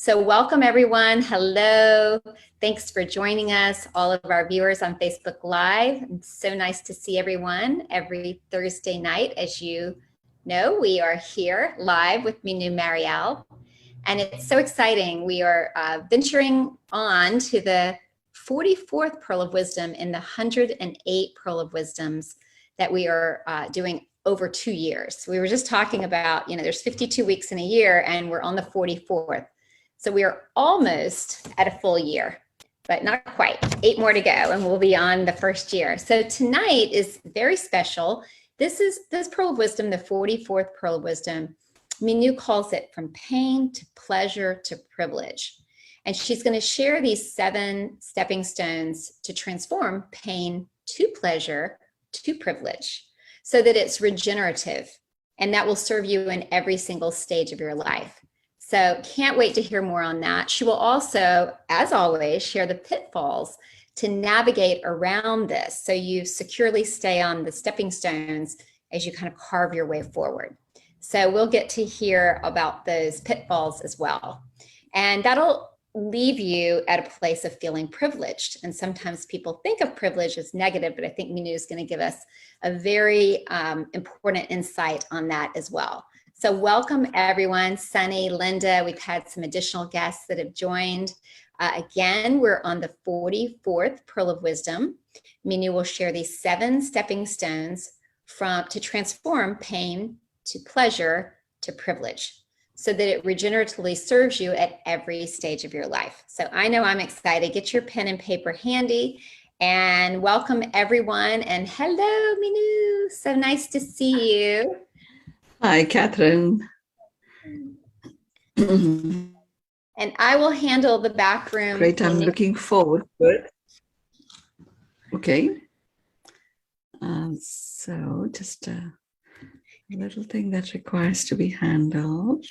So welcome everyone. Hello. Thanks for joining us, all of our viewers on Facebook Live. It's so nice to see everyone every Thursday night. As you know, we are here live with Minu Mariel. And it's so exciting. We are venturing on to the 44th Pearl of Wisdom in the 108 Pearl of Wisdoms that we are doing over 2 years. We were just talking about, there's 52 weeks in a year and we're on the 44th. So we are almost at a full year, but not quite. 8 more to go and we'll be on the first year. So tonight is very special. This Pearl of Wisdom, the 44th Pearl of Wisdom. Minu calls it from pain to pleasure to privilege. And she's going to share these 7 stepping stones to transform pain to pleasure to privilege so that it's regenerative and that will serve you in every single stage of your life. So can't wait to hear more on that. She will also, as always, share the pitfalls to navigate around this so you securely stay on the stepping stones as you kind of carve your way forward. So we'll get to hear about those pitfalls as well. And that'll leave you at a place of feeling privileged. And sometimes people think of privilege as negative, but I think Minu is going to give us a very important insight on that as well. So welcome everyone, Sunny, Linda, we've had some additional guests that have joined. Again, we're on the 44th Pearl of Wisdom. Minu will share these 7 stepping stones to transform pain to pleasure to privilege so that it regeneratively serves you at every stage of your life. So I know I'm excited. Get your pen and paper handy and welcome everyone. And hello, Minu, so nice to see you. Hi, Catherine. And I will handle the back room. Great, I'm looking forward to it. Okay. So just a little thing that requires to be handled.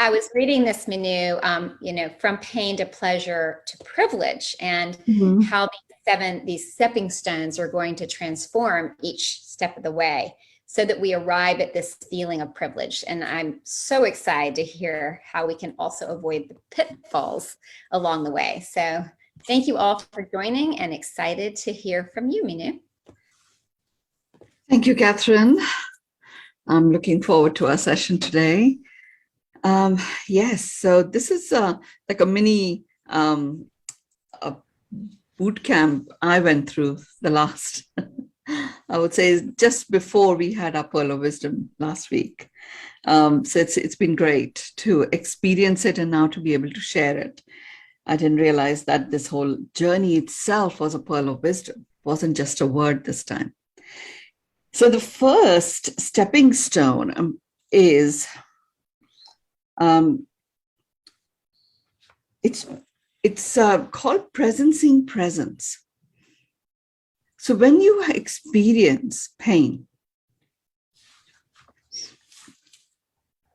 I was reading this Minu, from pain to pleasure to privilege, and how these stepping stones are going to transform each step of the way, so that we arrive at this feeling of privilege. And I'm so excited to hear how we can also avoid the pitfalls along the way. So thank you all for joining and excited to hear from you, Minu. Thank you, Catherine. I'm looking forward to our session today. Yes, so this is like a mini boot camp I went through the last I would say just before we had our Pearl of Wisdom last week. So it's been great to experience it and now to be able to share it. I didn't realize that this whole journey itself was a Pearl of Wisdom. It wasn't just a word this time. So the first stepping stone is, it's called presencing presence. So when you experience pain,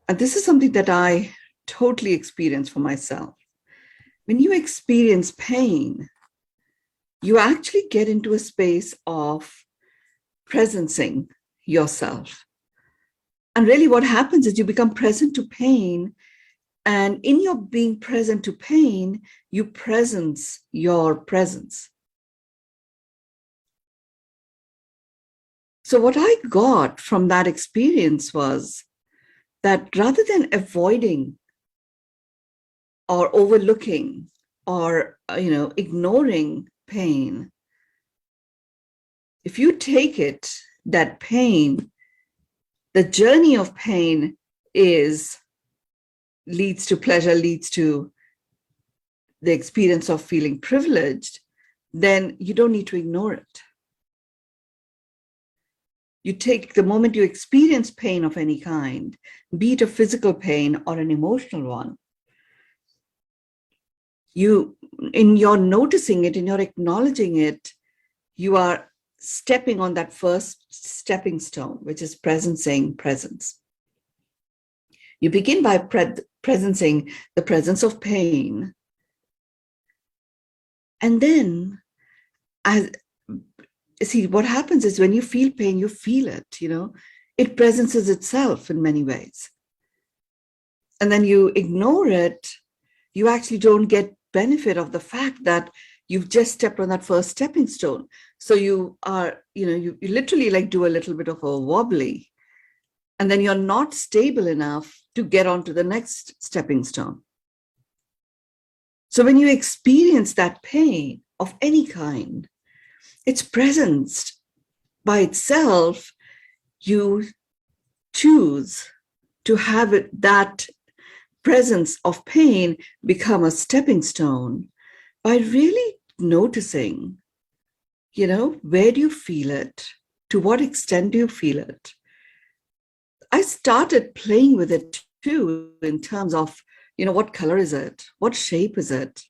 and this is something that I totally experienced for myself, when you experience pain, you actually get into a space of presencing yourself. And really what happens is you become present to pain, and in your being present to pain, you presence your presence. So what I got from that experience was that rather than avoiding or overlooking or ignoring pain, if you take it that pain, the journey of pain leads to pleasure, leads to the experience of feeling privileged, then you don't need to ignore it. You take the moment you experience pain of any kind, be it a physical pain or an emotional one, in your noticing it, in your acknowledging it, you are stepping on that first stepping stone, which is presencing presence. You begin by presencing the presence of pain. And then, see, what happens is when you feel pain, you feel it, it presences itself in many ways. And then you ignore it, you actually don't get benefit of the fact that you've just stepped on that first stepping stone. So you are, you literally like do a little bit of a wobbly, and then you're not stable enough to get onto the next stepping stone. So when you experience that pain of any kind, its presence by itself, you choose to have that presence of pain become a stepping stone by really noticing, where do you feel it? To what extent do you feel it? I started playing with it too, in terms of, what color is it? What shape is it?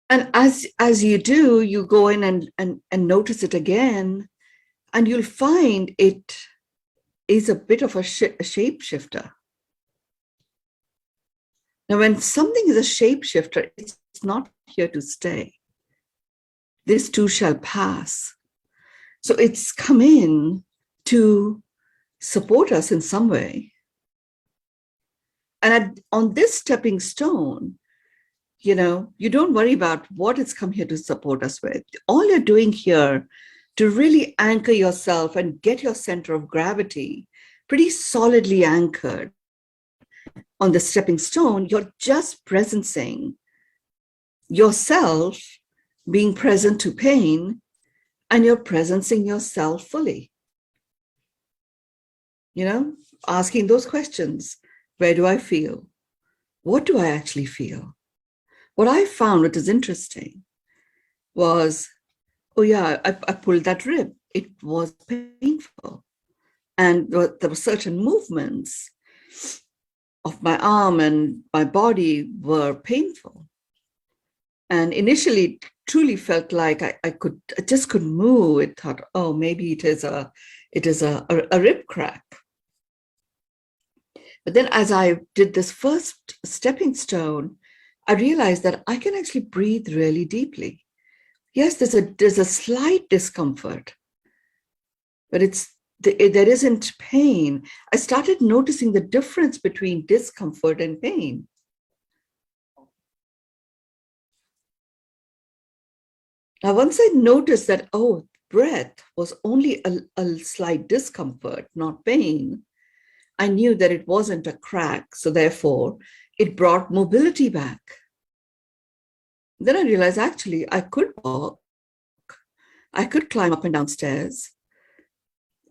And as you do, you go in and notice it again, and you'll find it is a bit of a shapeshifter. Now, when something is a shapeshifter, it's not here to stay. This too shall pass. So it's come in to support us in some way. And on this stepping stone, you don't worry about what it's come here to support us with. All you're doing here to really anchor yourself and get your center of gravity pretty solidly anchored on the stepping stone, you're just presencing yourself being present to pain, and you're presencing yourself fully. Asking those questions. Where do I feel? What do I actually feel? What I found, which is interesting, was, oh yeah, I pulled that rib. It was painful. And there were certain movements of my arm and my body were painful. And initially, it truly felt like I just couldn't move. It thought, oh, maybe it is a rib crack. But then as I did this first stepping stone, I realized that I can actually breathe really deeply. Yes, there's a slight discomfort, but there isn't pain. I started noticing the difference between discomfort and pain. Now, once I noticed that, oh, breath was only a slight discomfort, not pain, I knew that it wasn't a crack. So therefore, it brought mobility back. Then I realized, actually, I could walk. I could climb up and down stairs.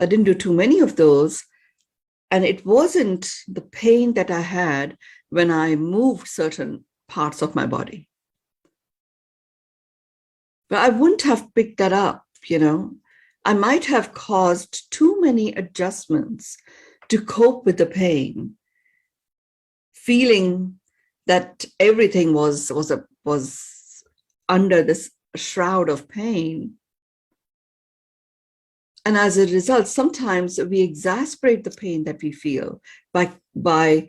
I didn't do too many of those. And it wasn't the pain that I had when I moved certain parts of my body. But I wouldn't have picked that up, I might have caused too many adjustments to cope with the pain, feeling that everything was under this shroud of pain. And as a result, sometimes we exacerbate the pain that we feel by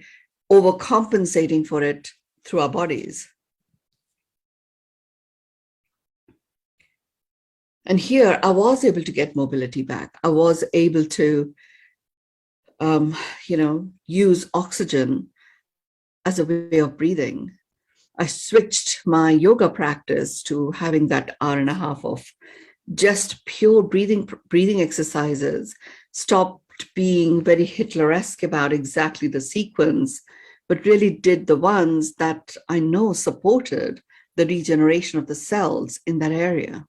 overcompensating for it through our bodies. And here I was able to get mobility back. I was able to, use oxygen as a way of breathing. I switched my yoga practice to having that hour and a half of just pure breathing exercises, stopped being very Hitler-esque about exactly the sequence, but really did the ones that I know supported the regeneration of the cells in that area.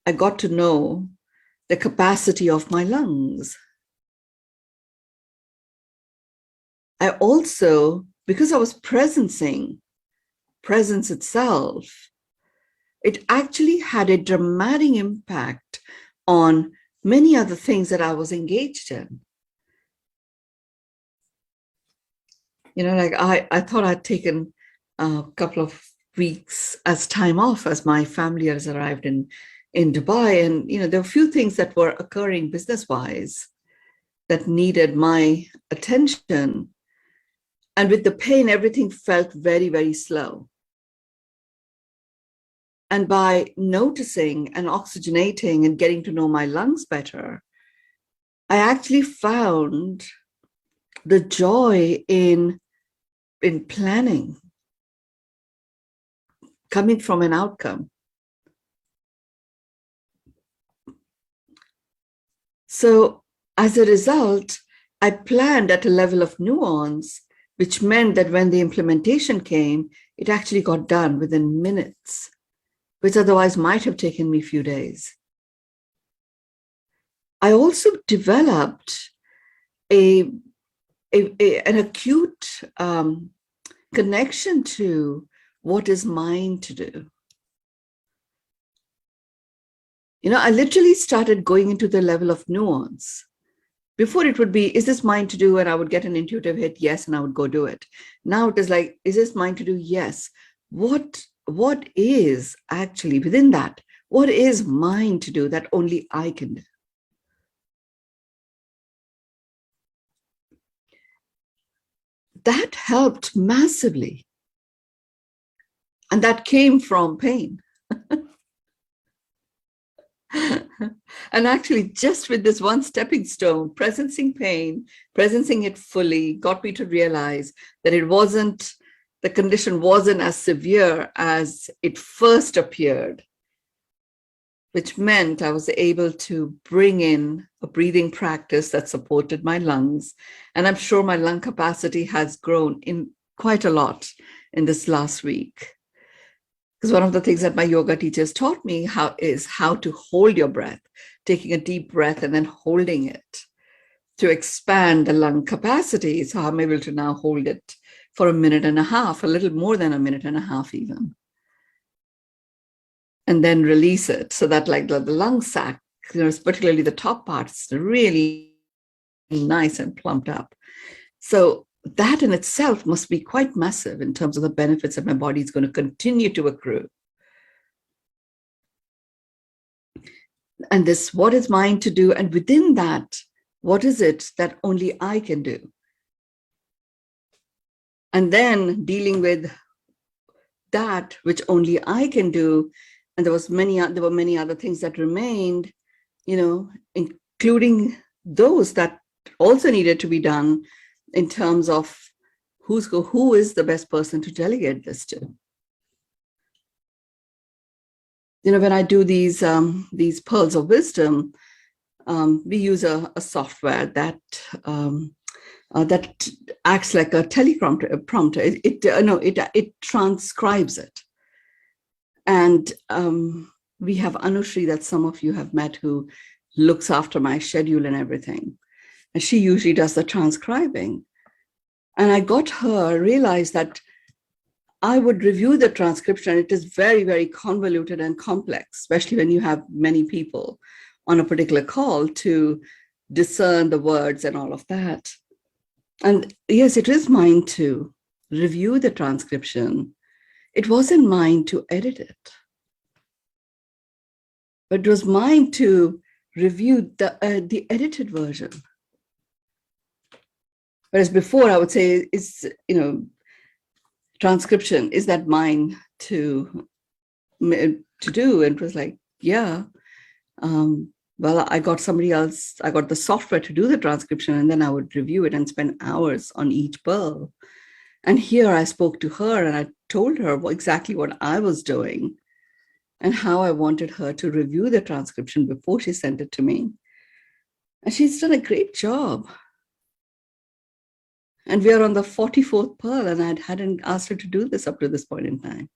I got to know the capacity of my lungs. I also, because I was presencing presence itself, it actually had a dramatic impact on many other things that I was engaged in. I thought I'd taken a couple of weeks as time off as my family has arrived in Dubai. And, there were a few things that were occurring business-wise that needed my attention. And with the pain, everything felt very, very slow. And by noticing and oxygenating and getting to know my lungs better, I actually found the joy in planning coming from an outcome. So as a result, I planned at a level of nuance, which meant that when the implementation came, it actually got done within minutes, which otherwise might have taken me a few days. I also developed an acute connection to what is mine to do. I literally started going into the level of nuance. Before it would be, is this mine to do? And I would get an intuitive hit, yes, and I would go do it. Now it is like, is this mine to do? Yes. What is actually within that? What is mine to do that only I can do? That helped massively. And that came from pain. And actually, just with this one stepping stone, presencing pain, presencing it fully, got me to realize that the condition wasn't as severe as it first appeared, which meant I was able to bring in a breathing practice that supported my lungs. And I'm sure my lung capacity has grown in quite a lot in this last week. Because one of the things that my yoga teachers taught me is how to hold your breath, taking a deep breath and then holding it to expand the lung capacity. So I'm able to now hold it for 1.5 minutes, a little more than 1.5 minutes even. And then release it so that like the lung sac, particularly the top part, is really nice and plumped up. So that in itself must be quite massive in terms of the benefits that my body is going to continue to accrue. And this, what is mine to do? And within that, what is it that only I can do? And then dealing with that, which only I can do. And there were many other things that remained, including those that also needed to be done in terms of who is the best person to delegate this to. When I do these pearls of wisdom, we use a software that acts like a teleprompter. It transcribes it. And we have Anushri, that some of you have met, who looks after my schedule and everything. And she usually does the transcribing. And I got her, realized that I would review the transcription. It is very, very convoluted and complex, especially when you have many people on a particular call to discern the words and all of that. And yes, it is mine to review the transcription. It wasn't mine to edit it, but it was mine to review the edited version. Whereas before, I would say, transcription, is that mine to do? And it was like, yeah. Well, I got somebody else, I got the software to do the transcription, and then I would review it and spend hours on each pearl. And here I spoke to her and I told her exactly what I was doing and how I wanted her to review the transcription before she sent it to me. And she's done a great job. And we are on the 44th pearl, and I hadn't asked her to do this up to this point in time.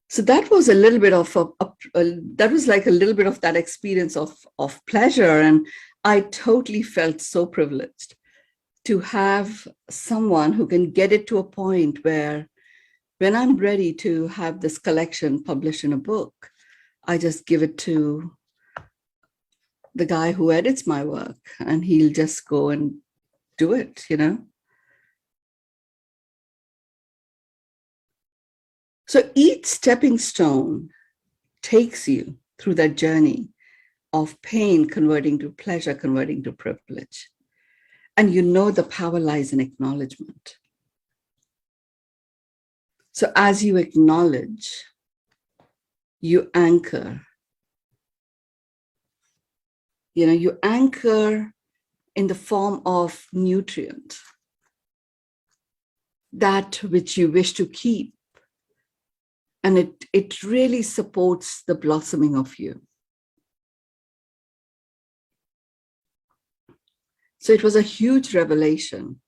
So that was a little bit of that was like a little bit of that experience of pleasure. And I totally felt so privileged to have someone who can get it to a point where when I'm ready to have this collection published in a book, I just give it to the guy who edits my work, and he'll just go and do it, So each stepping stone takes you through that journey of pain converting to pleasure, converting to privilege. And the power lies in acknowledgement. So as you acknowledge, you anchor. You anchor in the form of nutrient, that which you wish to keep. And it really supports the blossoming of you. So it was a huge revelation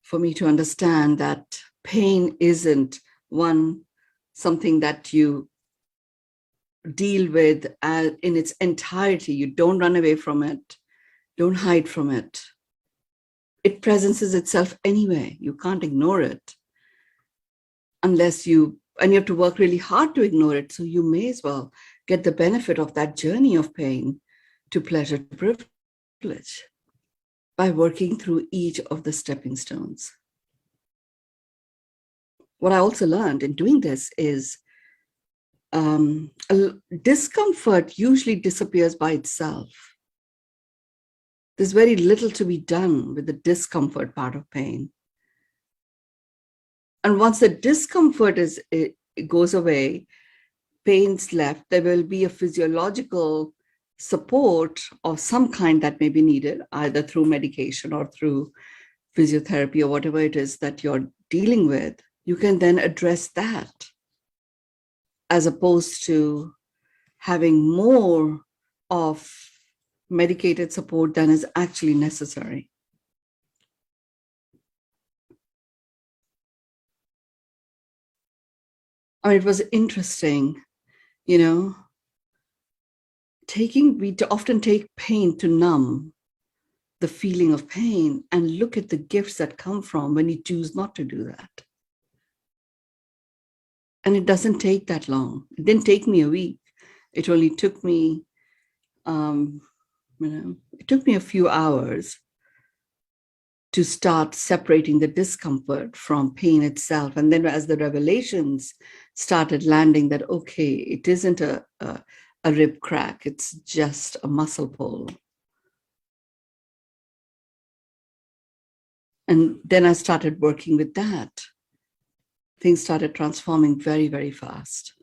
for me to understand that pain isn't something that you deal with in its entirety. You don't run away from it, don't hide from it. It presences itself anyway. You can't ignore it and you have to work really hard to ignore it. So you may as well get the benefit of that journey of pain to pleasure, to privilege, by working through each of the stepping stones. What I also learned in doing this is discomfort usually disappears by itself. There's very little to be done with the discomfort part of pain. And once the discomfort it goes away, pain's left, there will be a physiological support of some kind that may be needed, either through medication or through physiotherapy or whatever it is that you're dealing with. You can then address that, as opposed to having more of medicated support than is actually necessary. I mean, it was interesting, we often take pain to numb the feeling of pain, and look at the gifts that come from when you choose not to do that. And it doesn't take that long. It didn't take me a week. It only took me, it took me a few hours to start separating the discomfort from pain itself. And then as the revelations started landing that, okay, it isn't a rib crack, it's just a muscle pull. And then I started working with that. Things started transforming very, very fast.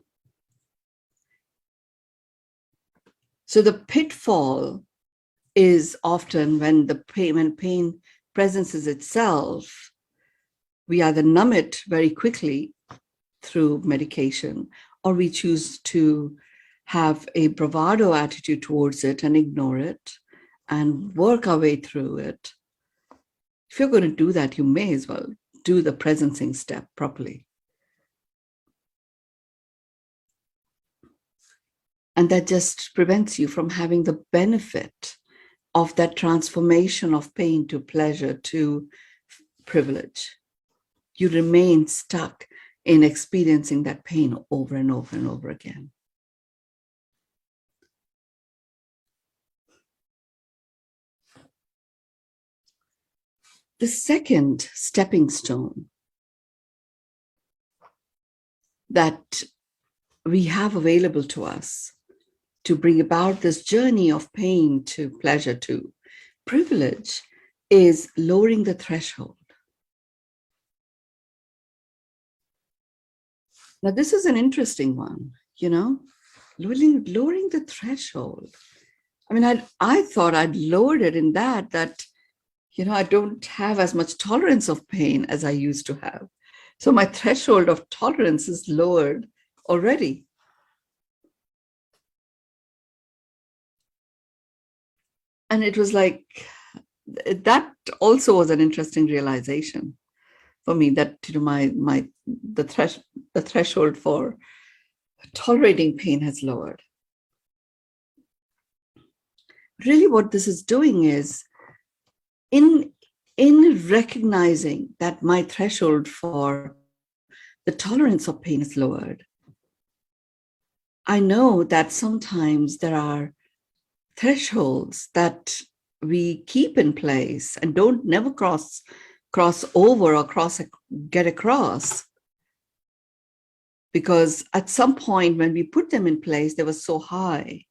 So the pitfall is often when pain presences itself, we either numb it very quickly through medication, or we choose to have a bravado attitude towards it and ignore it and work our way through it. If you're going to do that, you may as well do the presencing step properly. And that just prevents you from having the benefit of that transformation of pain to pleasure to privilege. You remain stuck in experiencing that pain over and over and over again. The second stepping stone that we have available to us to bring about this journey of pain to pleasure to privilege is lowering the threshold. Now, this is an interesting one, lowering the threshold. I mean, I thought I'd lowered it in that I don't have as much tolerance of pain as I used to have. So my threshold of tolerance is lowered already. And it was like, that also was an interesting realization for me, that the threshold for tolerating pain has lowered. Really what this is doing is, in recognizing that my threshold for the tolerance of pain is lowered, I know that sometimes there are thresholds that we keep in place and never cross over or get across, because at some point when we put them in place, they were so high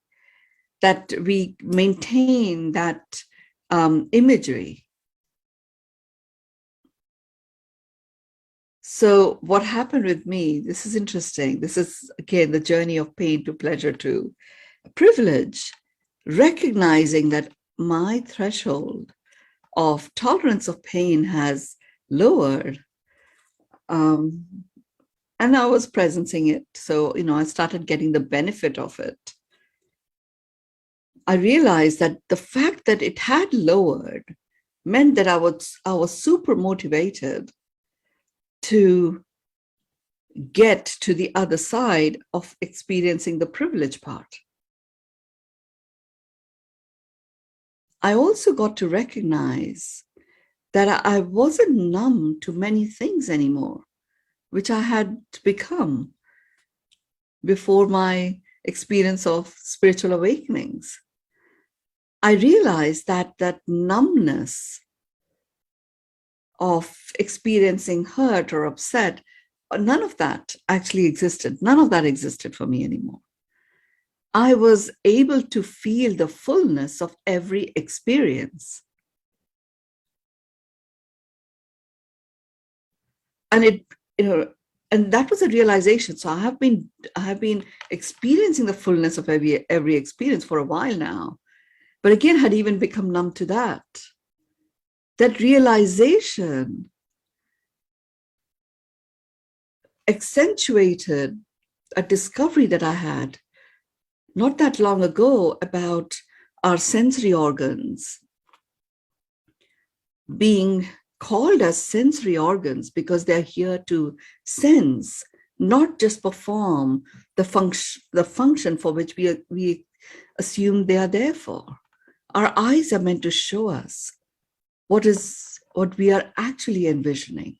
that we maintain that imagery. So what happened with me, this is interesting. This is, again, the journey of pain to pleasure to privilege, recognizing that my threshold of tolerance of pain has lowered. And I was presencing it. So, I started getting the benefit of it. I realized that the fact that it had lowered meant that I was super motivated to get to the other side of experiencing the privilege part. I also got to recognize that I wasn't numb to many things anymore, which I had become before my experience of spiritual awakenings. I realized that numbness of experiencing hurt or upset, none of that actually existed. None of that existed for me anymore. I was able to feel the fullness of every experience. And and that was a realization. So I have been experiencing the fullness of every experience for a while now, but again, had even become numb to that. That realization accentuated a discovery that I had not that long ago about our sensory organs being called as sensory organs because they're here to sense, not just perform the function for which we assume they are there for. Our eyes are meant to show us what we are actually envisioning.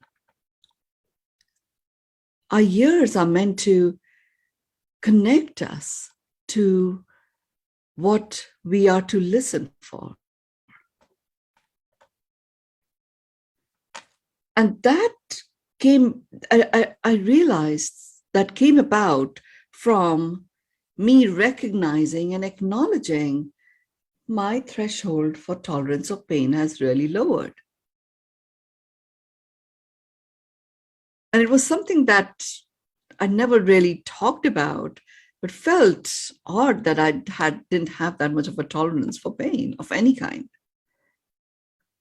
Our ears are meant to connect us to what we are to listen for. And that I realized that came about from me recognizing and acknowledging my threshold for tolerance of pain has really lowered. And it was something that I never really talked about, but felt odd that didn't have that much of a tolerance for pain of any kind.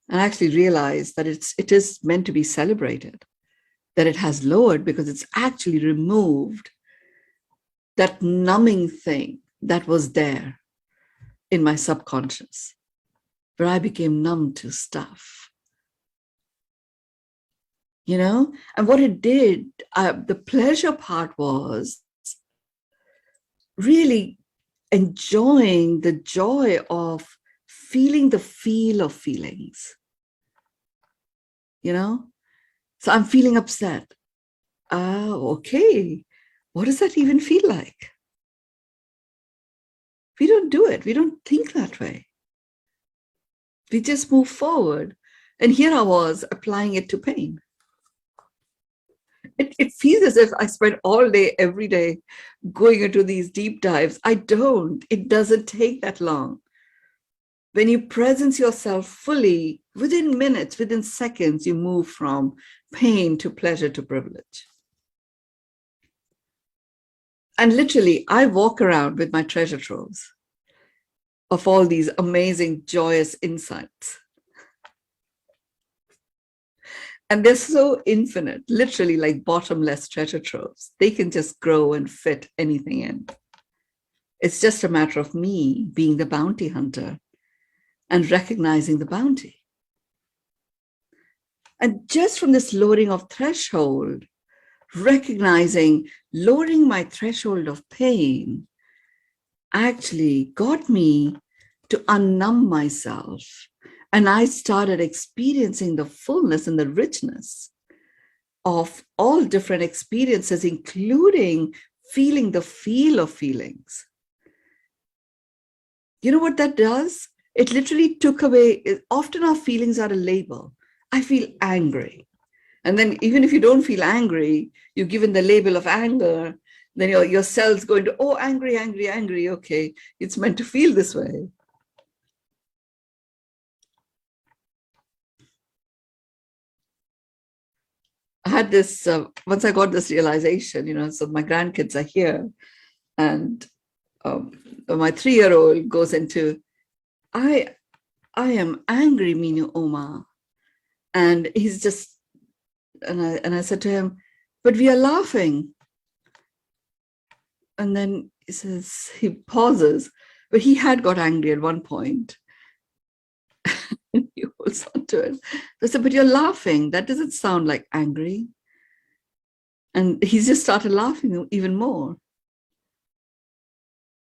And I actually realized that it is meant to be celebrated, that it has lowered because it's actually removed that numbing thing that was there in my subconscious, where I became numb to stuff. And what it did, the pleasure part was really enjoying the joy of feeling the feel of feelings. So I'm feeling upset. Okay. What does that even feel like? We don't do it. We don't think that way. We just move forward. And here I was applying it to pain. It feels as if I spend all day, every day, going into these deep dives. I don't. It doesn't take that long. When you presence yourself fully, within minutes, within seconds, you move from pain to pleasure to privilege. And literally, I walk around with my treasure troves of all these amazing, joyous insights. And they're so infinite, literally like bottomless treasure troves. They can just grow and fit anything in. It's just a matter of me being the bounty hunter and recognizing the bounty. And just from this lowering of threshold, recognizing lowering my threshold of pain actually got me to unnumb myself. And I started experiencing the fullness and the richness of all different experiences, including feeling the feel of feelings. You know what that does? It literally took away, often our feelings are a label. I feel angry. And then even if you don't feel angry, you're given the label of anger, then your cells go into, oh, angry, angry, angry. Okay, it's meant to feel this way. I had this, once I got this realization, so my grandkids are here and my 3-year-old goes into, I am angry, Minu Oma. And he's just, and I said to him, but we are laughing. And then he pauses, but he had got angry at one point. And he holds on to it. I said, but you're laughing. That doesn't sound like angry. And he's just started laughing even more.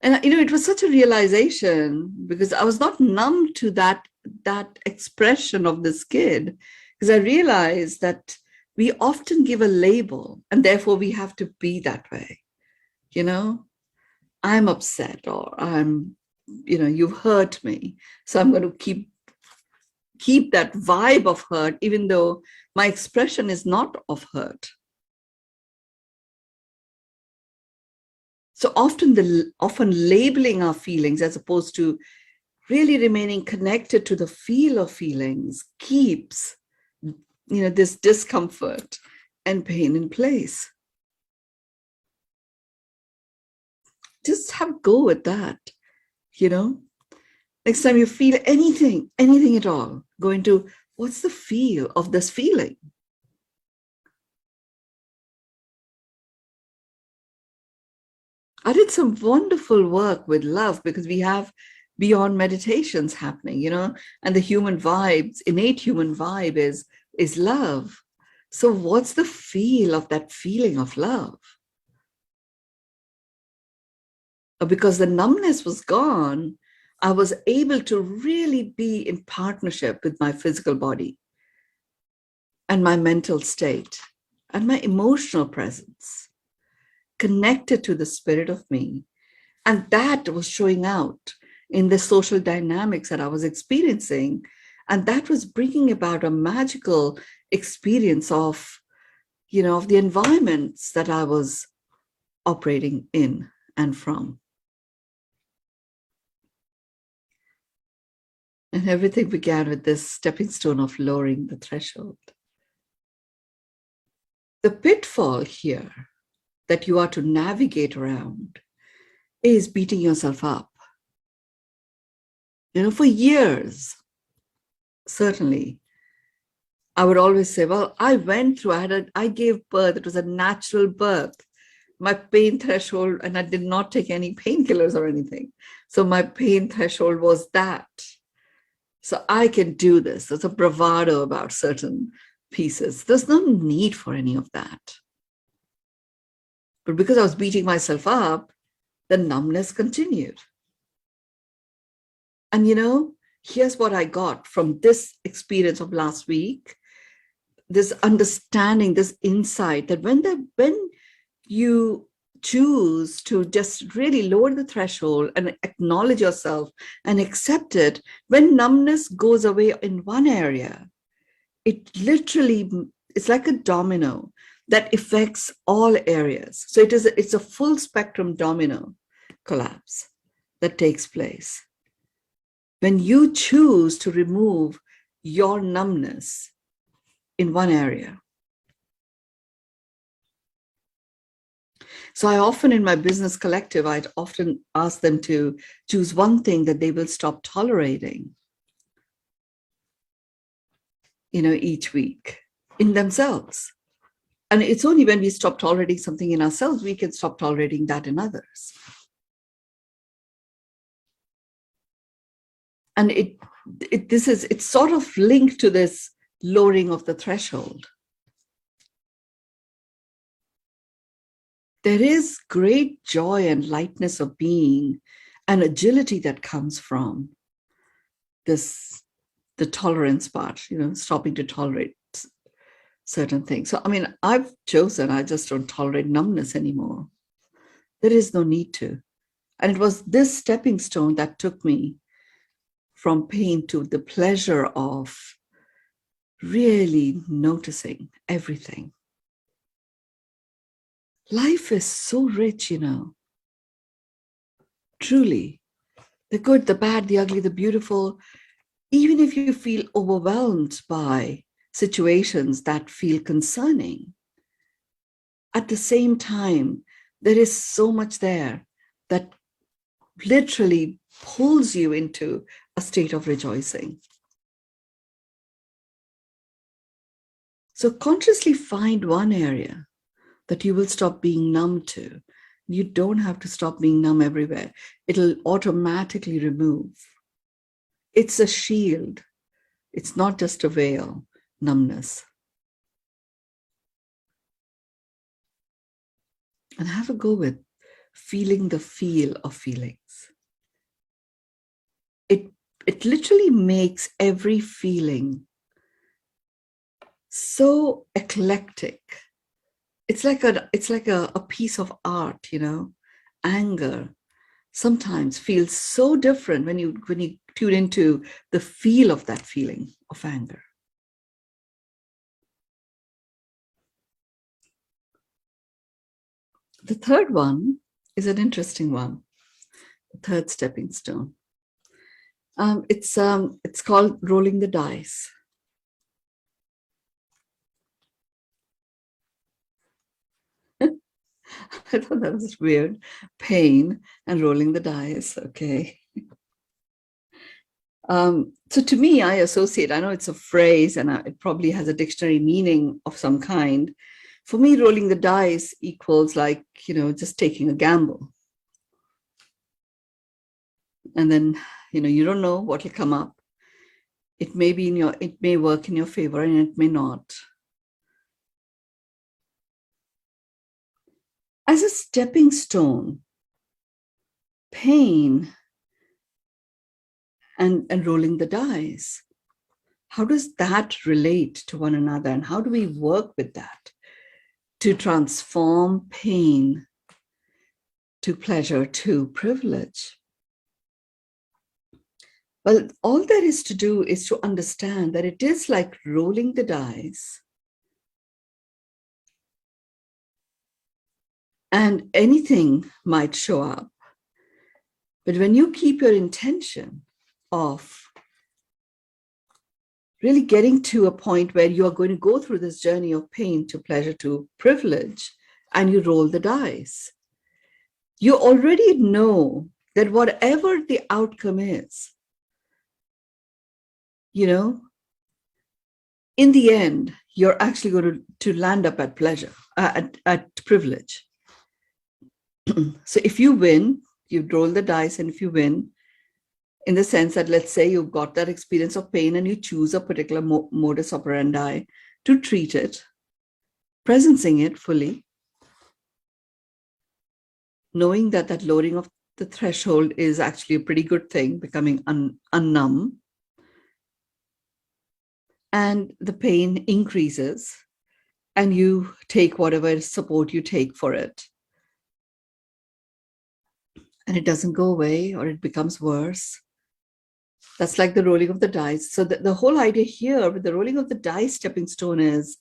And, it was such a realization, because I was not numb to that expression of this kid, because I realized that we often give a label and therefore we have to be that way. I'm upset, or I'm, you've hurt me. So I'm going to keep that vibe of hurt, even though my expression is not of hurt. So often labeling our feelings as opposed to really remaining connected to the feel of feelings keeps, this discomfort and pain in place. Just have a go with that, Next time you feel anything at all, go into what's the feel of this feeling? I did some wonderful work with love, because we have beyond meditations happening, and the innate human vibe is love. So what's the feel of that feeling of love? Because the numbness was gone, I was able to really be in partnership with my physical body and my mental state and my emotional presence, connected to the spirit of me. And that was showing out in the social dynamics that I was experiencing. And that was bringing about a magical experience of, of the environments that I was operating in and from. And everything began with this stepping stone of lowering the threshold. The pitfall here that you are to navigate around is beating yourself up. For years, certainly, I would always say, well, I went through, I gave birth, it was a natural birth. My pain threshold, and I did not take any painkillers or anything. So my pain threshold was that. So I can do this. There's a bravado about certain pieces. There's no need for any of that. But because I was beating myself up, the numbness continued. And here's what I got from this experience of last week, this understanding, this insight that when you choose to just really lower the threshold and acknowledge yourself and accept it, when numbness goes away in one area, it's like a domino that affects all areas. So it's a full spectrum domino collapse that takes place. When you choose to remove your numbness in one area. So I often, in my business collective, I'd often ask them to choose one thing that they will stop tolerating, each week in themselves. And it's only when we stop tolerating something in ourselves, we can stop tolerating that in others. And it's sort of linked to this lowering of the threshold. There is great joy and lightness of being and agility that comes from the tolerance part, stopping to tolerate certain things. So, I've chosen, I just don't tolerate numbness anymore. There is no need to. And it was this stepping stone that took me from pain to the pleasure of really noticing everything. Life is so rich, truly. The good, the bad, the ugly, the beautiful. Even if you feel overwhelmed by situations that feel concerning, at the same time, there is so much there that literally pulls you into a state of rejoicing. So consciously find one area that you will stop being numb to. You don't have to stop being numb everywhere. It'll automatically remove. It's a shield. It's not just a veil, numbness. And have a go with feeling the feel of feelings. It literally makes every feeling so eclectic. It's like a piece of art, you know. Anger sometimes feels so different when you tune into the feel of that feeling of anger. The third one is an interesting one. The third stepping stone. It's called rolling the dice. I thought that was weird. Pain and rolling the dice. Okay. So to me, I know it's a phrase and it probably has a dictionary meaning of some kind. For me, rolling the dice equals like, you know, just taking a gamble. And then, you know, you don't know what will come up. It may work in your favor and it may not. As a stepping stone, pain and rolling the dice, how does that relate to one another? And how do we work with that to transform pain to pleasure, to privilege? Well, all there is to do is to understand that it is like rolling the dice, and anything might show up. But when you keep your intention of really getting to a point where you are going to go through this journey of pain to pleasure to privilege, and you roll the dice, you already know that whatever the outcome is, you know, in the end, you're actually going to land up at pleasure, at privilege. So if you win, you roll the dice, and if you win, in the sense that, let's say you've got that experience of pain and you choose a particular modus operandi to treat it, presencing it fully, knowing that that lowering of the threshold is actually a pretty good thing, becoming unnumb, and the pain increases, and you take whatever support you take for it, and it doesn't go away or it becomes worse. That's like the rolling of the dice. So the whole idea here with the rolling of the dice stepping stone is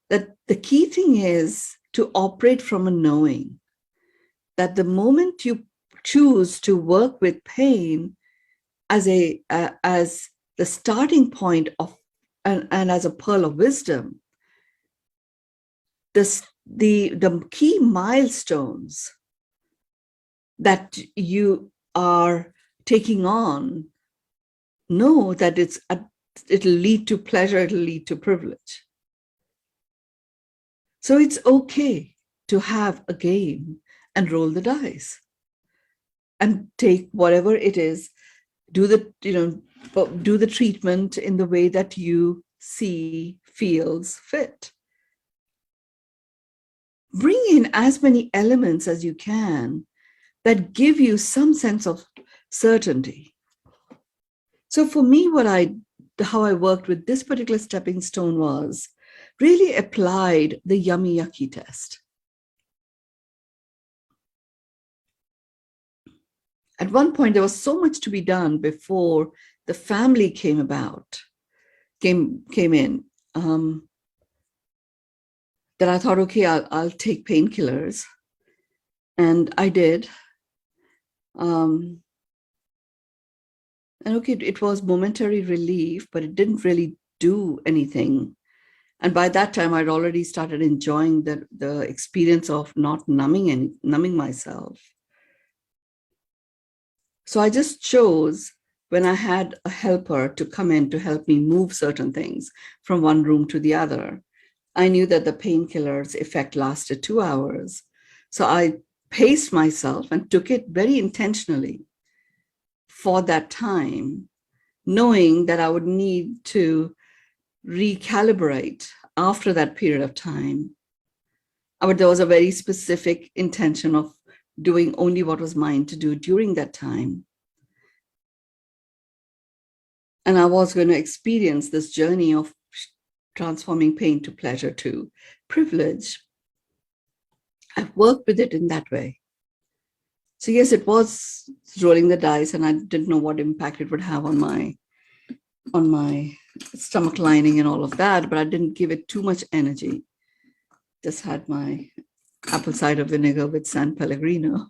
that the key thing is to operate from a knowing that the moment you choose to work with pain as the starting point of and as a pearl of wisdom, the key milestones that you are taking on, know that it'll lead to pleasure, it'll lead to privilege. So it's okay to have a game and roll the dice and take whatever it is, do the treatment in the way that you see feels fit. Bring in as many elements as you can that give you some sense of certainty. So for me, how I worked with this particular stepping stone was really applied the yummy yucky test. At one point, there was so much to be done before the family came in, that I thought, okay, I'll take painkillers. And I did. And okay, it was momentary relief, but it didn't really do anything. And by that time, I'd already started enjoying the experience of not numbing myself. So I just chose, when I had a helper to come in to help me move certain things from one room to the other, I knew that the painkiller's effect lasted 2 hours. So I paced myself and took it very intentionally for that time, knowing that I would need to recalibrate after that period of time. But there was a very specific intention of doing only what was mine to do during that time. And I was going to experience this journey of transforming pain to pleasure to privilege. I've worked with it in that way. So yes, it was rolling the dice, and I didn't know what impact it would have on my stomach lining and all of that, but I didn't give it too much energy. Just had my apple cider vinegar with San Pellegrino.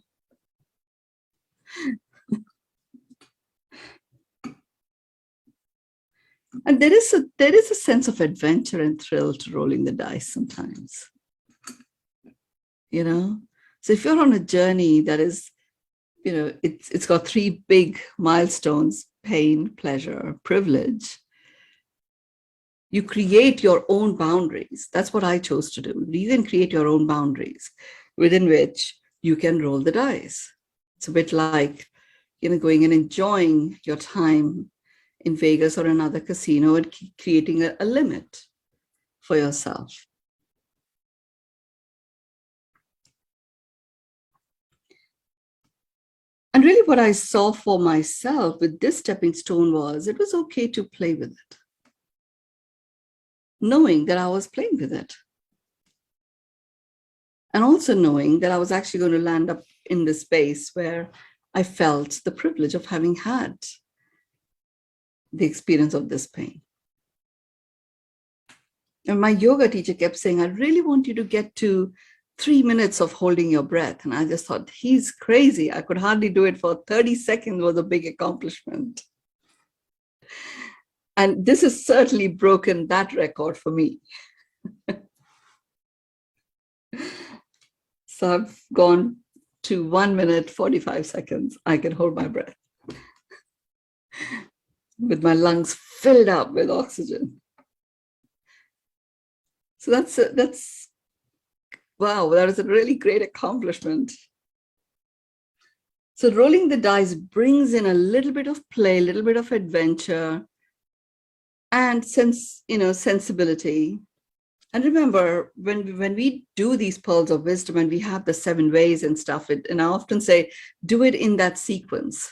And there is a sense of adventure and thrill to rolling the dice sometimes. So if you're on a journey that is, it's got three big milestones: pain, pleasure, privilege. You create your own boundaries. That's what I chose to do. You can create your own boundaries within which you can roll the dice. It's a bit like, going and enjoying your time in Vegas or another casino and creating a limit for yourself. And really what I saw for myself with this stepping stone was it was okay to play with it, knowing that I was playing with it. And also knowing that I was actually going to land up in the space where I felt the privilege of having had the experience of this pain. And my yoga teacher kept saying, I really want you to get to 3 minutes of holding your breath. And I just thought, he's crazy. I could hardly do it for 30 seconds was a big accomplishment. And this has certainly broken that record for me. So I've gone to 1 minute, 45 seconds. I can hold my breath with my lungs filled up with oxygen. So that's wow, that is a really great accomplishment. So rolling the dice brings in a little bit of play, a little bit of adventure, and sensibility. And remember, when we do these pearls of wisdom and we have the 7 ways and stuff, and I often say, do it in that sequence.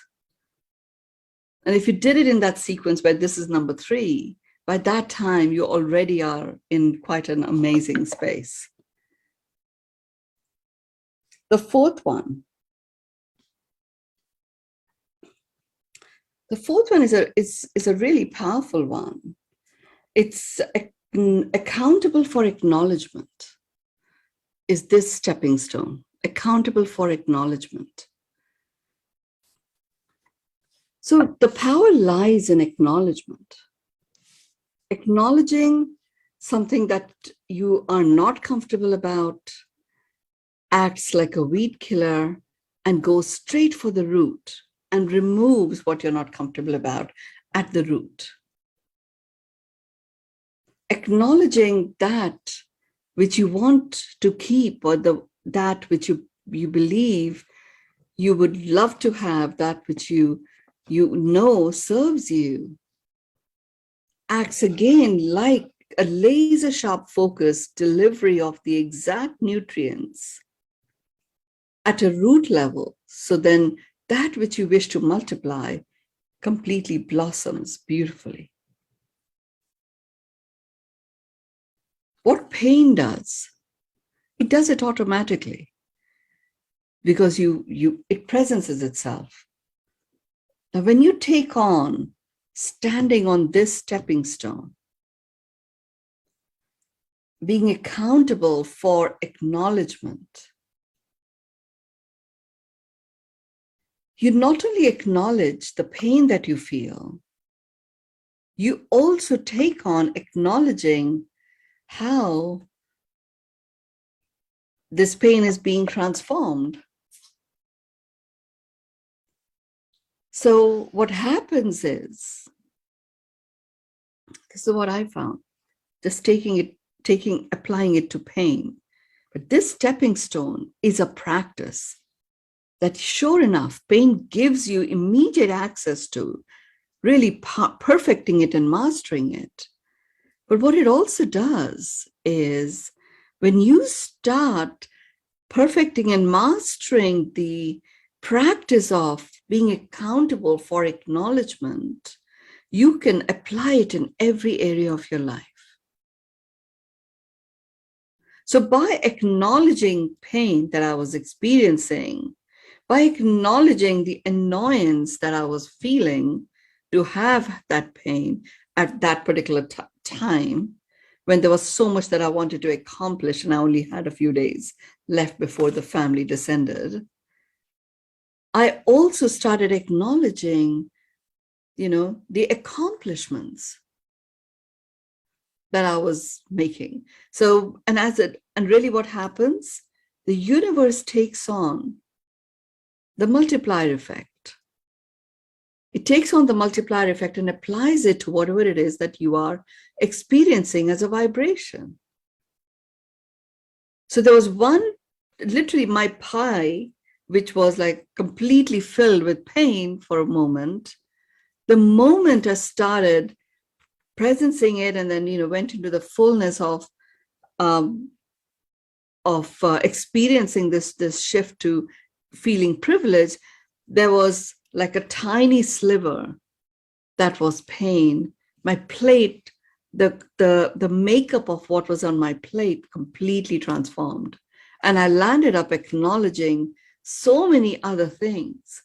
And if you did it in that sequence where this is number 3, by that time, you already are in quite an amazing space. The fourth one is a really powerful one. It's accountable for acknowledgement. Is this stepping stone accountable for acknowledgement? So the power lies in acknowledgement. Acknowledging something that you are not comfortable about acts like a weed killer and goes straight for the root and removes what you're not comfortable about at the root. Acknowledging that which you want to keep, or that which you believe you would love to have, that which you know serves you, acts again like a laser sharp focused delivery of the exact nutrients at a root level. So then that which you wish to multiply completely blossoms beautifully. What pain does, it does it automatically because it presences itself. Now, when you take on standing on this stepping stone, being accountable for acknowledgement, you not only acknowledge the pain that you feel, you also take on acknowledging how this pain is being transformed. So what happens is, this is what I found, just applying it to pain. But this stepping stone is a practice that, sure enough, pain gives you immediate access to, really perfecting it and mastering it. But what it also does is, when you start perfecting and mastering the practice of being accountable for acknowledgement, you can apply it in every area of your life. So by acknowledging pain that I was experiencing, by acknowledging the annoyance that I was feeling to have that pain at that particular time, when there was so much that I wanted to accomplish and I only had a few days left before the family descended, I also started acknowledging, the accomplishments that I was making. So, and really what happens, the universe takes on the multiplier effect. It takes on the multiplier effect and applies it to whatever it is that you are experiencing as a vibration. So there was literally my pie, which was like completely filled with pain for a moment. The moment I started presencing it and then, went into the fullness of experiencing this shift to feeling privileged, there was like a tiny sliver that was pain. My plate, the makeup of what was on my plate completely transformed. And I landed up acknowledging so many other things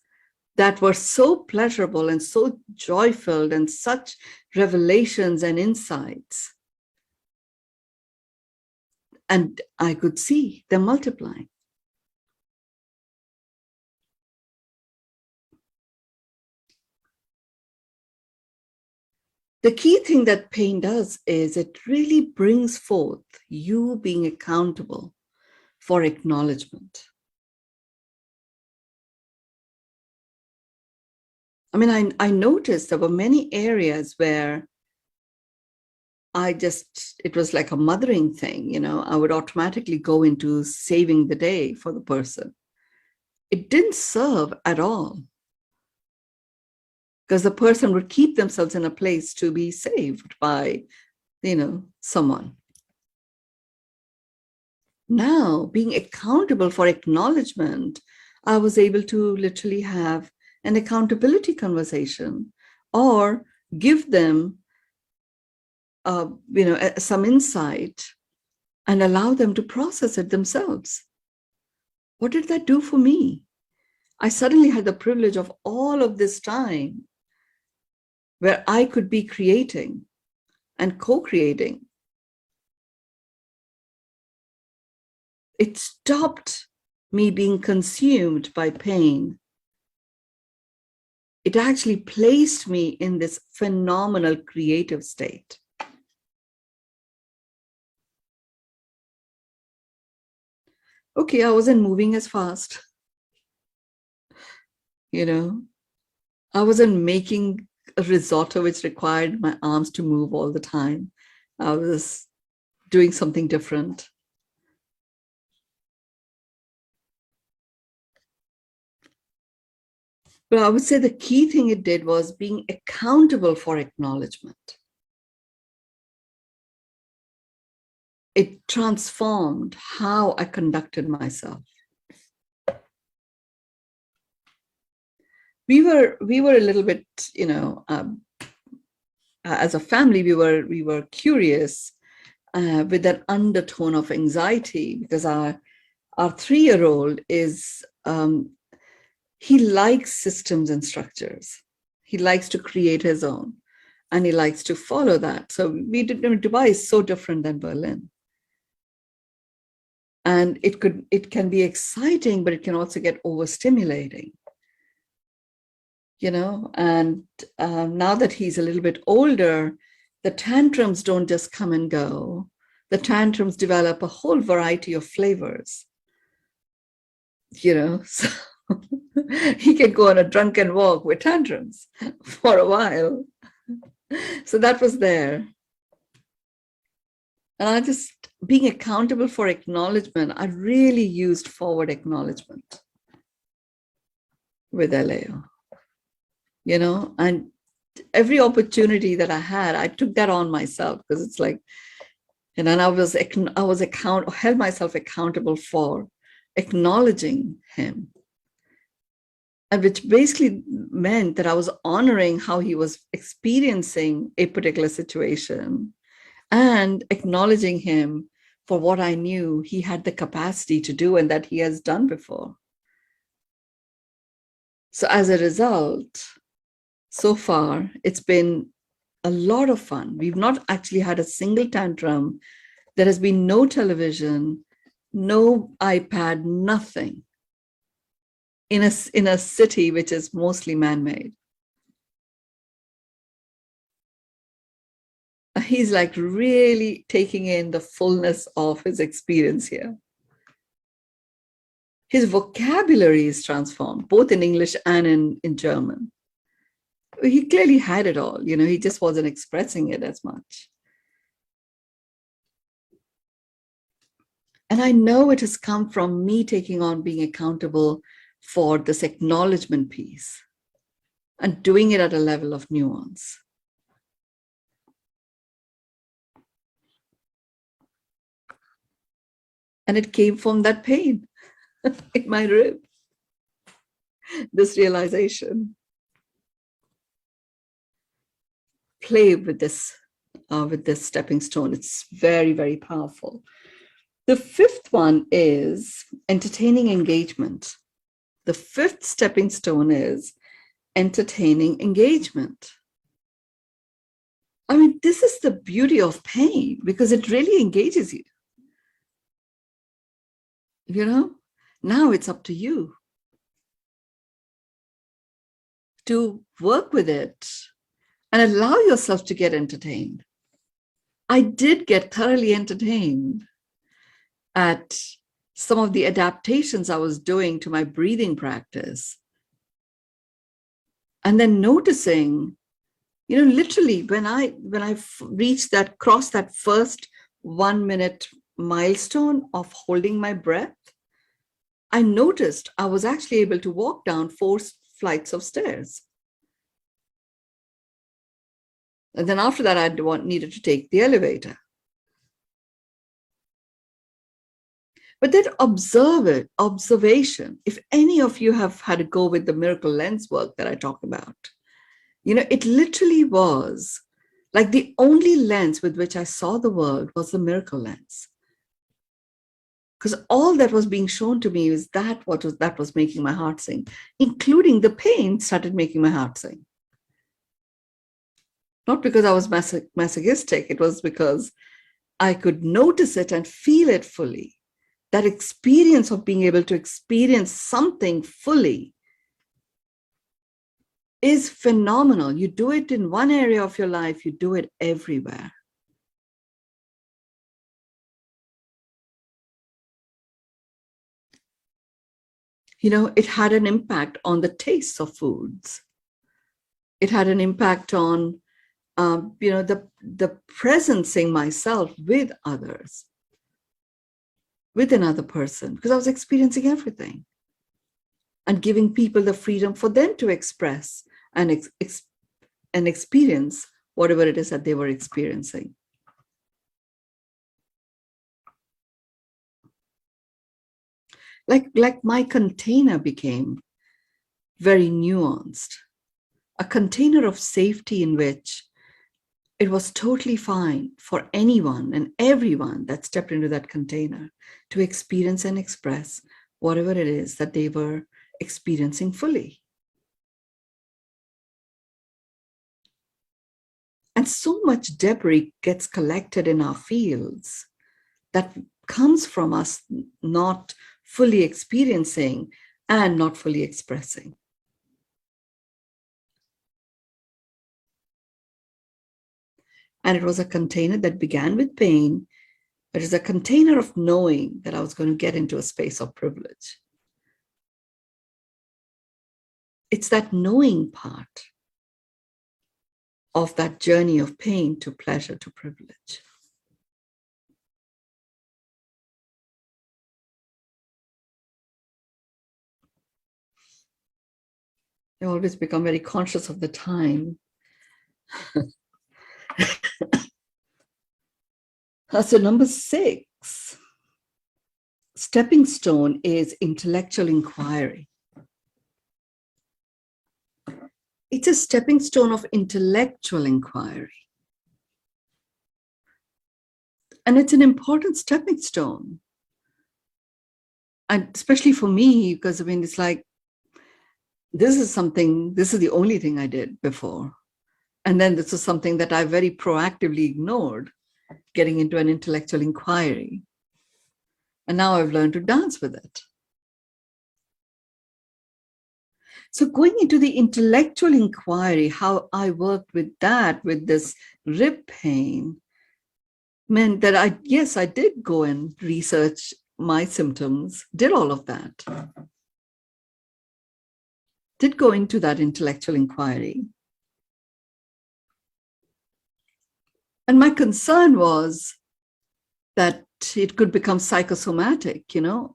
that were so pleasurable and so joy-filled and such revelations and insights. And I could see them multiplying. The key thing that pain does is it really brings forth you being accountable for acknowledgement. I mean, I noticed there were many areas where it was like a mothering thing, I would automatically go into saving the day for the person. It didn't serve at all, because the person would keep themselves in a place to be saved by, someone. Now, being accountable for acknowledgement, I was able to literally have an accountability conversation or give them, some insight and allow them to process it themselves. What did that do for me? I suddenly had the privilege of all of this time where I could be creating and co-creating. It stopped me being consumed by pain. It actually placed me in this phenomenal creative state. Okay, I wasn't moving as fast. I wasn't making a risotto which required my arms to move all the time. I was doing something different. But I would say the key thing it did was being accountable for acknowledgement. It transformed how I conducted myself. We were a little bit, as a family, we were curious with that undertone of anxiety, because our 3-year-old is, he likes systems and structures. He likes to create his own, and he likes to follow that. So Dubai is so different than Berlin. And it can be exciting, but it can also get overstimulating. And now that he's a little bit older, the tantrums don't just come and go. The tantrums develop a whole variety of flavors. So He can go on a drunken walk with tantrums for a while. So that was there. And I just, being accountable for acknowledgement, I really used forward acknowledgement with Leo, and every opportunity that I had, I took that on myself, because it's like, and then I held myself accountable for acknowledging him. And which basically meant that I was honoring how he was experiencing a particular situation and acknowledging him for what I knew he had the capacity to do and that he has done before. So as a result, so far, it's been a lot of fun. We've not actually had a single tantrum. There has been no television, no iPad, nothing in a city which is mostly man-made. He's like really taking in the fullness of his experience here. His vocabulary is transformed, both in English and in German. He clearly had it all, he just wasn't expressing it as much. And I know it has come from me taking on being accountable for this acknowledgement piece and doing it at a level of nuance. And it came from that pain in my rib, this realization. Play with this stepping stone. It's very, very powerful. The fifth one is entertaining engagement. The fifth stepping stone is entertaining engagement. I mean, this is the beauty of pain, because it really engages you. Now it's up to you to work with it and allow yourself to get entertained. I did get thoroughly entertained at some of the adaptations I was doing to my breathing practice. And then noticing, literally when I crossed that first 1 minute milestone of holding my breath, I noticed I was actually able to walk down 4 flights of stairs. And then after that, I needed to take the elevator. But then observation, if any of you have had to go with the miracle lens work that I talk about, it literally was like the only lens with which I saw the world was the miracle lens. Because all that was being shown to me is that was making my heart sing, including the pain started making my heart sing. Not because I was masochistic, it was because I could notice it and feel it fully. That experience of being able to experience something fully is phenomenal. You do it in one area of your life, you do it everywhere. It had an impact on the tastes of foods. It had an impact on, the presencing myself with others, with another person, because I was experiencing everything and giving people the freedom for them to express and experience whatever it is that they were experiencing. Like my container became very nuanced, a container of safety in which it was totally fine for anyone and everyone that stepped into that container to experience and express whatever it is that they were experiencing fully. And so much debris gets collected in our fields that comes from us not fully experiencing and not fully expressing. And it was a container that began with pain, but it's a container of knowing that I was going to get into a space of privilege. It's that knowing part of that journey of pain to pleasure to privilege. I always become very conscious of the time. So number 6, stepping stone is intellectual inquiry. It's a stepping stone of intellectual inquiry. And it's an important stepping stone. And especially for me, because I mean, it's like, this is the only thing I did before. And then this is something that I very proactively ignored, getting into an intellectual inquiry. And now I've learned to dance with it. So going into the intellectual inquiry, how I worked with that, with this rib pain, meant that I did go and research my symptoms, did all of that. Did go into that intellectual inquiry. And my concern was that it could become psychosomatic,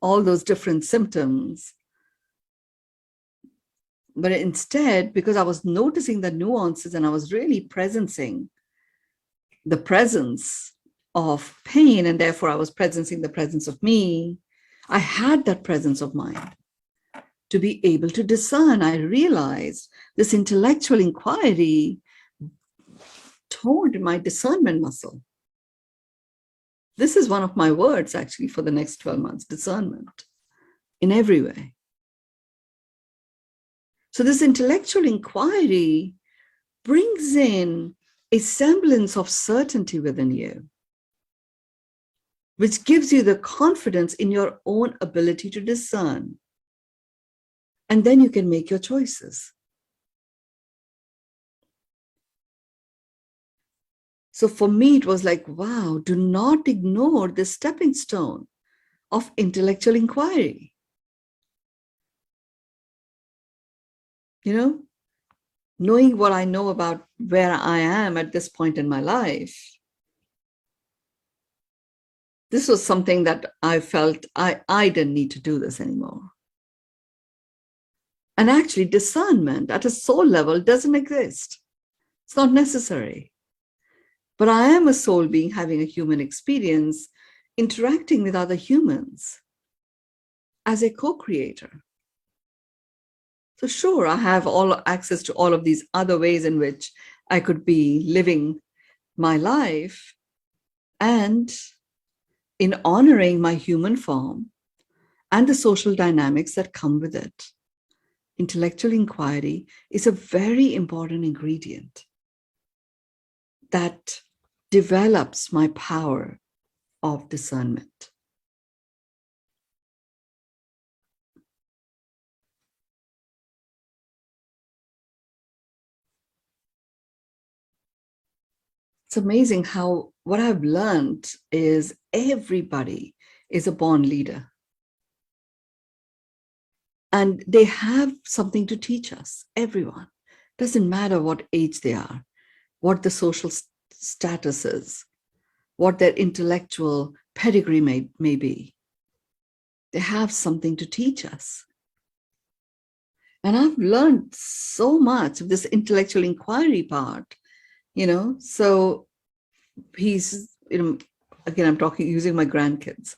all those different symptoms. But instead, because I was noticing the nuances and I was really presencing the presence of pain, and therefore I was presencing the presence of me, I had that presence of mind to be able to discern. I realized this intellectual inquiry toned my discernment muscle. This is one of my words actually for the next 12 months, discernment in every way. So this intellectual inquiry brings in a semblance of certainty within you, which gives you the confidence in your own ability to discern. And then you can make your choices. So for me, it was like, wow, do not ignore the stepping stone of intellectual inquiry. Knowing what I know about where I am at this point in my life, this was something that I felt I didn't need to do this anymore. And actually, discernment at a soul level doesn't exist. It's not necessary. But I am a soul being having a human experience, interacting with other humans as a co-creator. So sure, I have all access to all of these other ways in which I could be living my life. And in honoring my human form and the social dynamics that come with it, intellectual inquiry is a very important ingredient that develops my power of discernment. It's amazing how what I've learned is everybody is a born leader. And they have something to teach us, everyone. Doesn't matter what age they are, what the social status is, what their intellectual pedigree may be. They have something to teach us. And I've learned so much of this intellectual inquiry part, so he's, again, I'm using my grandkids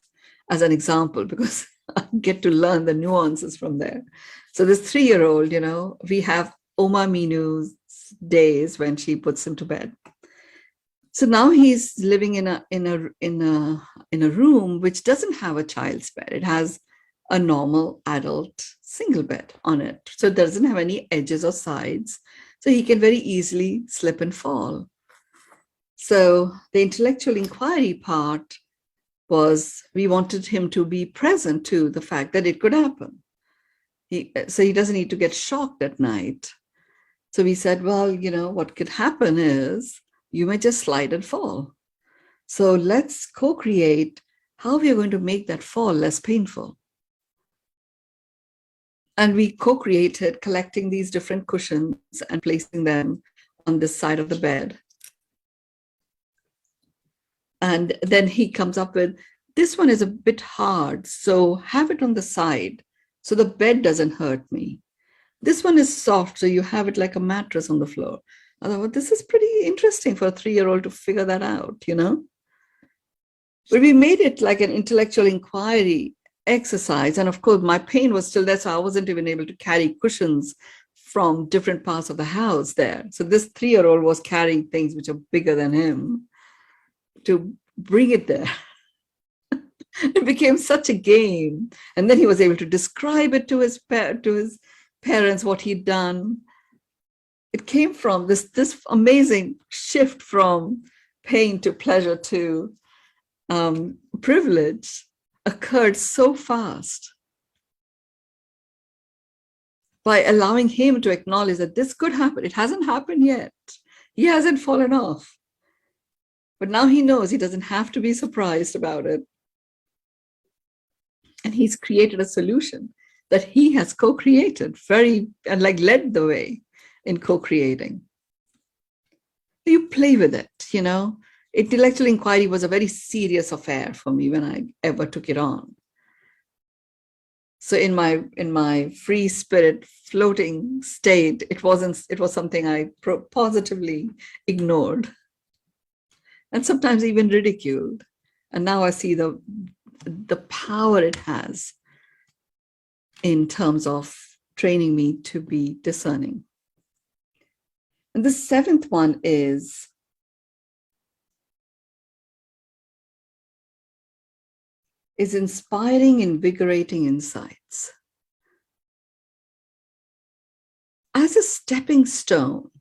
as an example because I get to learn the nuances from there. So this 3-year-old, we have Oma Minu's days when she puts him to bed. So now he's living in a room which doesn't have a child's bed. It has a normal adult single bed on it. So it doesn't have any edges or sides. So he can very easily slip and fall. So the intellectual inquiry part was we wanted him to be present to the fact that it could happen. So he doesn't need to get shocked at night. So we said, well, what could happen is you may just slide and fall. So let's co-create how we are going to make that fall less painful. And we co-created collecting these different cushions and placing them on this side of the bed. And then he comes up with, this one is a bit hard, so have it on the side so the bed doesn't hurt me. This one is soft, so you have it like a mattress on the floor. I thought, well, this is pretty interesting for a 3-year-old to figure that out, you know? But we made it like an intellectual inquiry exercise. And of course, my pain was still there, so I wasn't even able to carry cushions from different parts of the house there. So this 3-year-old was carrying things which are bigger than him to bring it there. It became such a game. And then he was able to describe it to his parents, what he'd done. It came from this amazing shift from pain to pleasure to privilege occurred so fast by allowing him to acknowledge that this could happen. It hasn't happened yet. He hasn't fallen off. But now he knows he doesn't have to be surprised about it. And he's created a solution that he has co-created, led the way in co-creating. You play with it, you know. Intellectual inquiry was a very serious affair for me when I ever took it on. So in my free spirit floating state, it was something I positively ignored and sometimes even ridiculed. And now I see the power it has in terms of training me to be discerning. And the 7th one is inspiring, invigorating insights. As a stepping stone,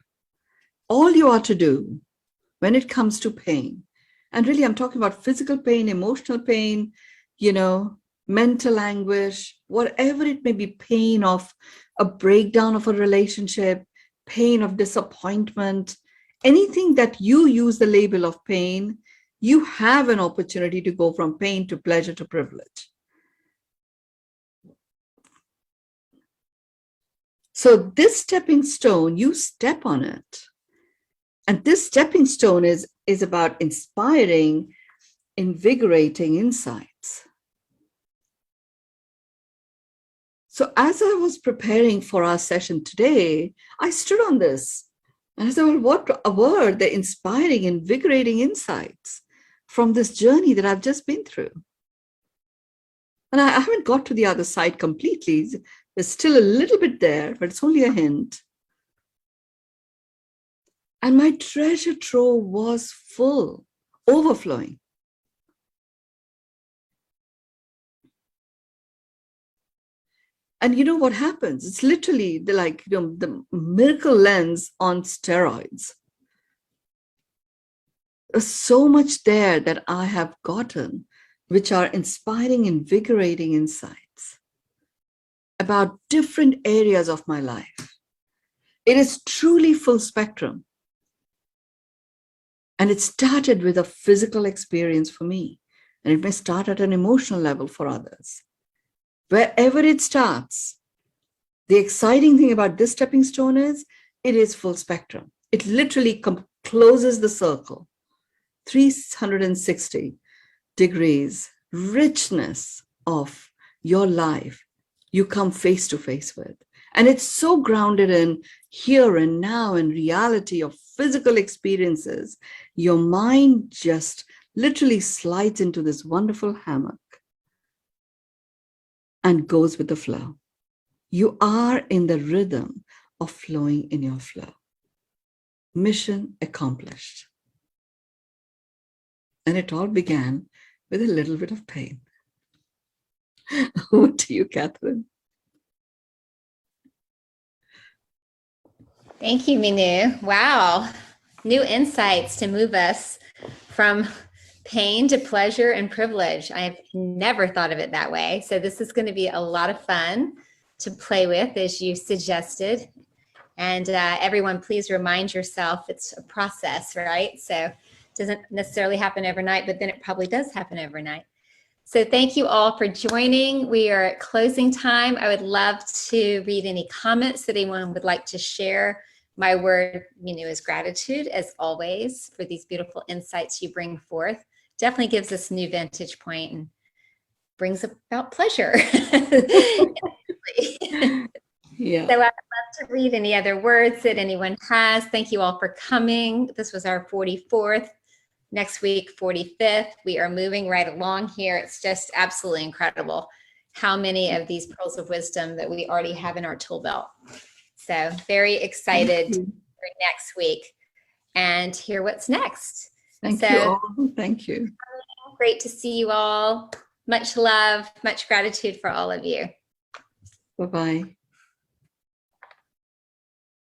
all you are to do when it comes to pain, and really I'm talking about physical pain, emotional pain, you know, mental anguish, whatever it may be, pain of a breakdown of a relationship, pain of disappointment, anything that you use the label of pain, you have an opportunity to go from pain to pleasure to privilege. So this stepping stone, you step on it. And this stepping stone is about inspiring, invigorating insights. So as I was preparing for our session today, I stood on this and I said, well, what were the inspiring, invigorating insights from this journey that I've just been through? And I haven't got to the other side completely. There's still a little bit there, but it's only a hint. And my treasure trove was full, overflowing. And you know what happens? It's literally the miracle lens on steroids. There's so much there that I have gotten, which are inspiring, invigorating insights about different areas of my life. It is truly full spectrum. And it started with a physical experience for me, and it may start at an emotional level for others. Wherever it starts, the exciting thing about this stepping stone is it is full spectrum. It literally closes the circle, 360 degrees, richness of your life you come face to face with. And it's so grounded in here and now and reality of physical experiences. Your mind just literally slides into this wonderful hammock and goes with the flow. You are in the rhythm of flowing in your flow. Mission accomplished. And it all began with a little bit of pain. Over to you, Catherine. Thank you, Minu. Wow. New insights to move us from pain to pleasure and privilege. I have never thought of it that way. So this is going to be a lot of fun to play with, as you suggested. And everyone, please remind yourself it's a process, right? So it doesn't necessarily happen overnight, but then it probably does happen overnight. So thank you all for joining. We are at closing time. I would love to read any comments that anyone would like to share. My word, is gratitude, as always, for these beautiful insights you bring forth. Definitely gives us a new vantage point and brings about pleasure. Yeah. So I'd love to read any other words that anyone has. Thank you all for coming. This was our 44th. Next week, 45th. We are moving right along here. It's just absolutely incredible how many of these pearls of wisdom that we already have in our tool belt. So very excited for next week and hear what's next. Thank you all. Thank you. Great to see you all. Much love, much gratitude for all of you. Bye-bye.